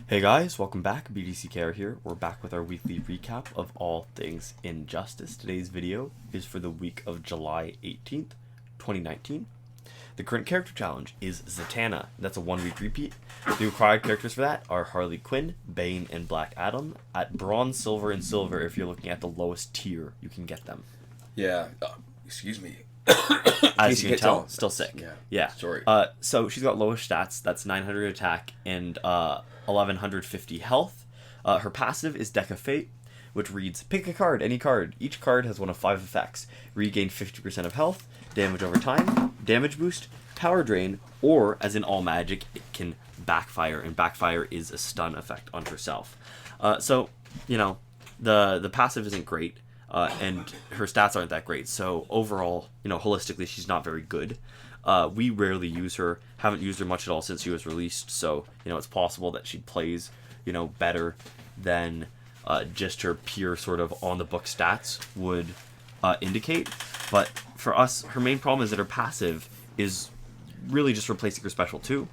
Hey guys, welcome back. BDCKR here. We're back with our weekly recap of all things Injustice. Today's video is for the week of July 18th, 2019. The current character challenge is Zatanna. That's a 1-week repeat. The required characters for that are Harley Quinn, Bane, and Black Adam. At Bronze, Silver, and Silver, if you're looking at the lowest tier, you can get them. Yeah. Excuse me. As you can tell, still sick. Yeah. Sorry. So she's got lowest stats. That's 900 attack and 1150 health. Her passive is Deck of Fate, which reads, pick a card, any card. Each card has one of 5 effects. Regain 50% of health, damage over time, damage boost, power drain, or, as in all magic, it can backfire, and backfire is a stun effect on herself. So, the passive isn't great. And her stats aren't that great, so overall, holistically, she's not very good. We rarely use her, haven't used her much at all since she was released, so, it's possible that she plays, better than just her pure sort of on-the-book stats would indicate. But for us, her main problem is that her passive is really just replacing her special 2,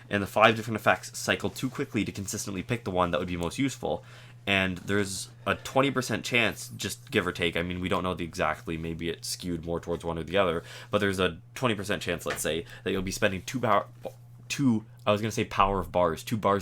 and the 5 different effects cycle too quickly to consistently pick the one that would be most useful. And there's a 20% chance, just give or take, I mean, we don't know the exactly, maybe it's skewed more towards one or the other, but there's a 20% chance, let's say, that you'll be spending 2 bars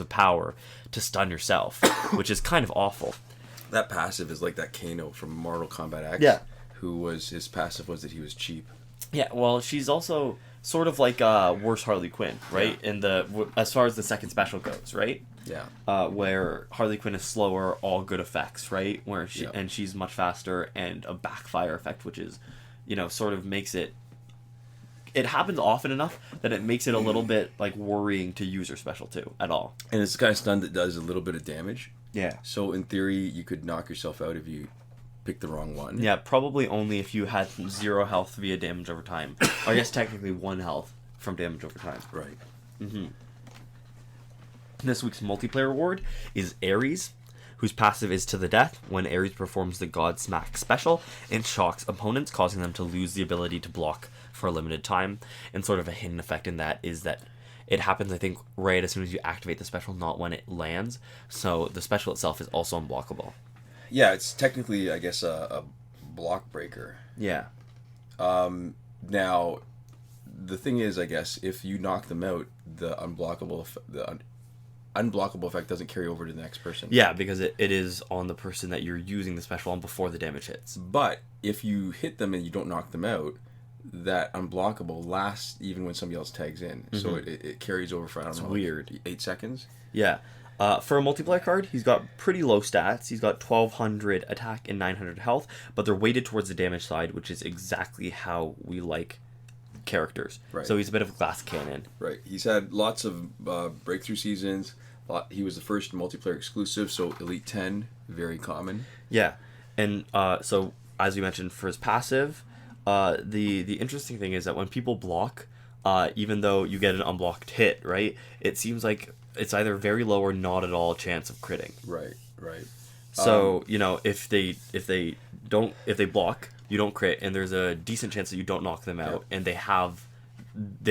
of power to stun yourself, which is kind of awful. That passive is like that Kano from Mortal Kombat X. Yeah. His passive was that he was cheap. Yeah, well, she's also sort of like worse Harley Quinn, right? Yeah. As far as the second special goes, right? Yeah. Where Harley Quinn is slower, all good effects, right? And she's much faster, and a backfire effect, which is, sort of makes it. It happens often enough that it makes it a little bit like worrying to use her special 2 at all. And it's the kind of stun that does a little bit of damage. Yeah. So in theory, you could knock yourself out if you pick the wrong one. Yeah, probably only if you had 0 health via damage over time. Or I guess technically 1 health from damage over time. Right. Mm-hmm. This week's multiplayer award is Ares, whose passive is to the death when Ares performs the God Smack special and shocks opponents, causing them to lose the ability to block for a limited time. And sort of a hidden effect in that is that it happens, I think, right as soon as you activate the special, not when it lands. So the special itself is also unblockable. Yeah, it's technically, I guess, a block breaker. Yeah. Now, the thing is, I guess, if you knock them out, the unblockable effect doesn't carry over to the next person. Yeah, because it is on the person that you're using the special on before the damage hits. But if you hit them and you don't knock them out, that unblockable lasts even when somebody else tags in. Mm-hmm. So it carries over for, I don't know, weird. Like 8 seconds? Yeah. For a multiplayer card, he's got pretty low stats. He's got 1200 attack and 900 health, but they're weighted towards the damage side, which is exactly how we like characters. Right. So he's a bit of a glass cannon. Right. He's had lots of breakthrough seasons. He was the first multiplayer exclusive, so Elite 10, very common. Yeah. And so, as we mentioned, for his passive, the interesting thing is that when people block, even though you get an unblocked hit, right, it seems like it's either very low or not at all a chance of critting. Right. So, if they block, you don't crit, and there's a decent chance that you don't knock them out, and they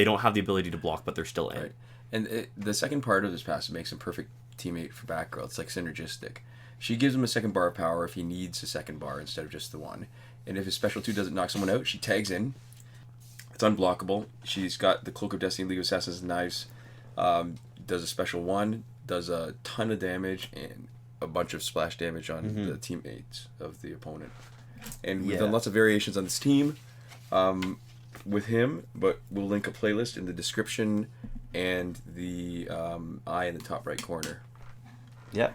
don't have the ability to block, but they're still in. Right. And the second part of this passive makes him perfect teammate for Batgirl. It's like synergistic. She gives him a second bar of power if he needs a second bar instead of just the one. And if his special 2 doesn't knock someone out, she tags in. It's unblockable. She's got the Cloak of Destiny, League of Assassins, Knives. Does a special 1, does a ton of damage, and a bunch of splash damage on the teammates of the opponent. And we've done lots of variations on this team with him, but we'll link a playlist in the description and the eye in the top right corner. Yeah.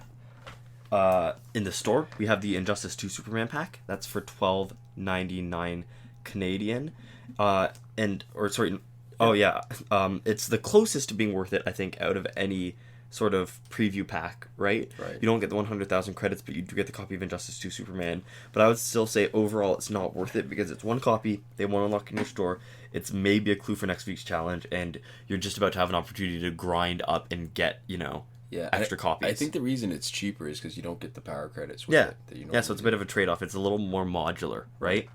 In the store, we have the Injustice 2 Superman pack. That's for $12.99 Canadian. It's the closest to being worth it, I think, out of any sort of preview pack, right? You don't get the 100,000 credits, but you do get the copy of Injustice 2 Superman. But I would still say overall it's not worth it because it's one copy, they won't unlock in your store. It's maybe a clue for next week's challenge, and you're just about to have an opportunity to grind up and get, extra copies. I think the reason it's cheaper is because you don't get the power credits with it. So it's a bit of a trade-off. It's a little more modular, right?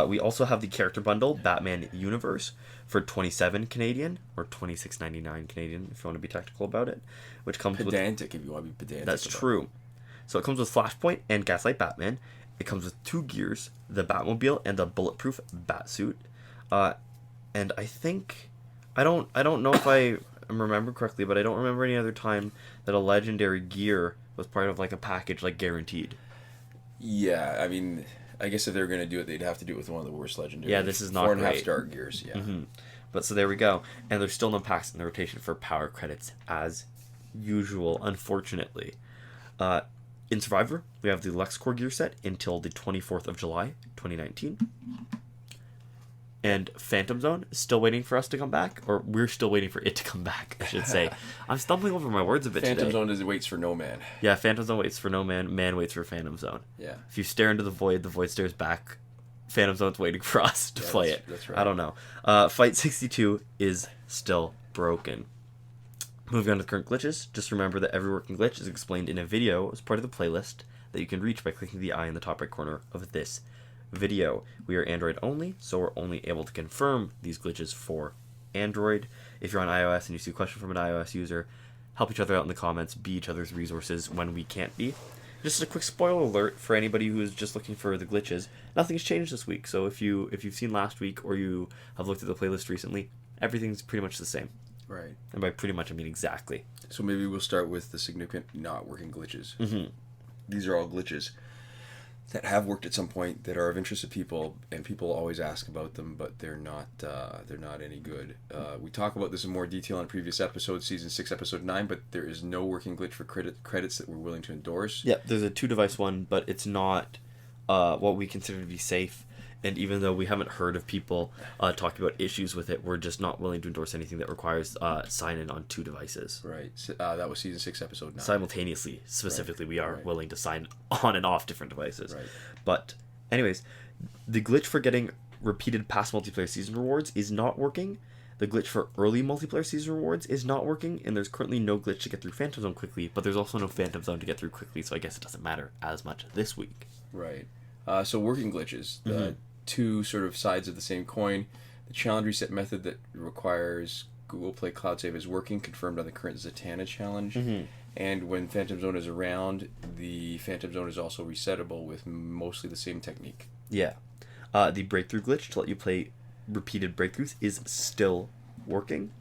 We also have the character bundle, Batman Universe, for 27 Canadian, or 26.99 Canadian, if you want to be technical about it, which comes Pedantic, if you want to be pedantic. That's true. So it comes with Flashpoint and Gaslight Batman. It comes with 2 gears, the Batmobile and the bulletproof Batsuit. And I think I don't know if I remember correctly, but I don't remember any other time that a legendary gear was part of like a package like guaranteed. Yeah, I mean, I guess if they were going to do it, they'd have to do it with one of the worst legendary. Yeah, this is not 4.5 great. star gears. Yeah. Mm-hmm. But so there we go. And there's still no packs in the rotation for power credits as usual, unfortunately. In Survivor, we have the LexCorp gear set until the 24th of July, 2019. And Phantom Zone is still waiting for us to come back, or we're still waiting for it to come back, I should say. I'm stumbling over my words a bit Phantom today. Zone waits for no man. Yeah, Phantom Zone waits for no man, man waits for Phantom Zone. Yeah. If you stare into the void stares back. Phantom Zone's waiting for us to play it. That's right. I don't know. Fight 62 is still broken. Moving on to the current glitches, just remember that every working glitch is explained in a video as part of the playlist that you can reach by clicking the eye in the top right corner of this video. We are Android only, so we're only able to confirm these glitches for Android. If you're on iOS and you see a question from an iOS user, help each other out in the comments, be each other's resources when we can't be. Just a quick spoiler alert for anybody who is just looking for the glitches. Nothing's changed this week, so if you've seen last week or you have looked at the playlist recently, everything's pretty much the same. Right. And by pretty much, I mean exactly. So maybe we'll start with the significant not working glitches. Mm-hmm. These are all glitches that have worked at some point, that are of interest to people, and people always ask about them, but they're not any good. We talk about this in more detail in a previous episode, Season 6, Episode 9, but there is no working glitch for credits that we're willing to endorse. Yeah, there's a 2-device one, but it's not what we consider to be safe. And even though we haven't heard of people talking about issues with it, we're just not willing to endorse anything that requires sign-in on 2 devices. Right. That was Season 6, Episode 9. Simultaneously, specifically, right. We are willing to sign on and off different devices. Right. But anyways, the glitch for getting repeated past multiplayer season rewards is not working. The glitch for early multiplayer season rewards is not working, and there's currently no glitch to get through Phantom Zone quickly, but there's also no Phantom Zone to get through quickly, so I guess it doesn't matter as much this week. Right. So working glitches. Two sort of sides of the same coin. The challenge reset method that requires Google Play Cloud Save is working, confirmed on the current Zatanna challenge. And when Phantom Zone is around, the Phantom Zone is also resettable with mostly the same technique. Yeah. The breakthrough glitch to let you play repeated breakthroughs is still working.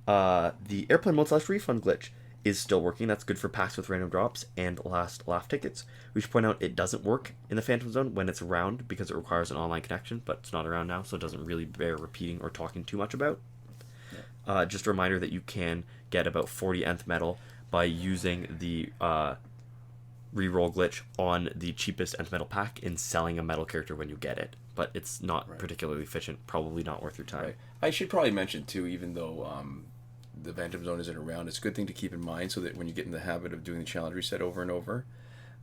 The airplane mode / refund glitch is still working. That's good for packs with random drops and last laugh tickets. We should point out it doesn't work in the Phantom Zone when it's around because it requires an online connection, but it's not around now, so it doesn't really bear repeating or talking too much about. Yeah. Just a reminder that you can get about 40 nth metal by using the reroll glitch on the cheapest nth metal pack and selling a metal character when you get it, but it's not particularly efficient, probably not worth your time. Right. I should probably mention too, even though the Phantom Zone isn't around, it's a good thing to keep in mind so that when you get in the habit of doing the challenge reset over and over,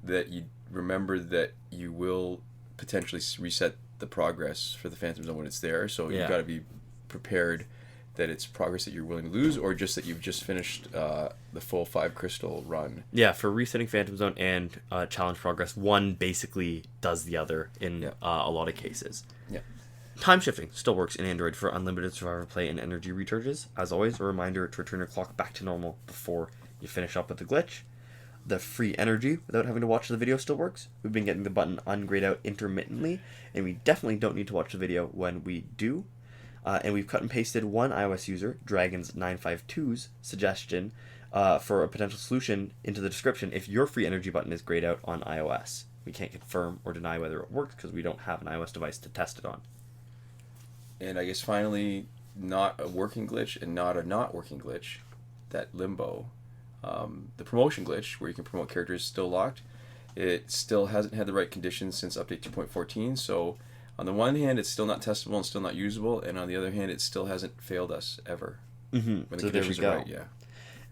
that you remember that you will potentially reset the progress for the Phantom Zone when it's there. So you've got to be prepared that it's progress that you're willing to lose, or just that you've just finished the full 5 crystal run. Yeah, for resetting Phantom Zone and challenge progress, one basically does the other in a lot of cases. Yeah. Time shifting still works in Android for unlimited Survivor play and energy recharges. As always, a reminder to return your clock back to normal before you finish up with the glitch. The free energy without having to watch the video still works. We've been getting the button ungrayed out intermittently, and we definitely don't need to watch the video when we do. And we've cut and pasted one iOS user, Dragons952's suggestion for a potential solution into the description if your free energy button is grayed out on iOS. We can't confirm or deny whether it works because we don't have an iOS device to test it on. And I guess finally, not a working glitch and not a not working glitch, that limbo. The promotion glitch, where you can promote characters, is still locked. It still hasn't had the right conditions since update 2.14, so on the one hand, it's still not testable and still not usable, and on the other hand, it still hasn't failed us ever. When the conditions are right,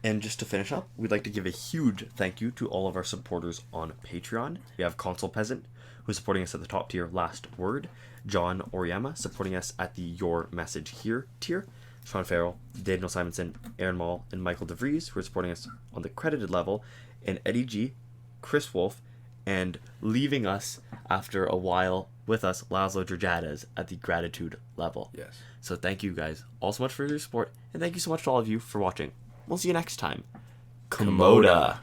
And just to finish up, we'd like to give a huge thank you to all of our supporters on Patreon. We have Console Peasant, who's supporting us at the top tier, Last Word. John Oriama, supporting us at the Your Message Here tier. Sean Farrell, Daniel Simonson, Aaron Mall, and Michael DeVries, who are supporting us on the credited level. And Eddie G, Chris Wolf, and leaving us after a while with us, Laszlo Dragades, at the gratitude level. Yes. So thank you guys all so much for your support, and thank you so much to all of you for watching. We'll see you next time. Komoda.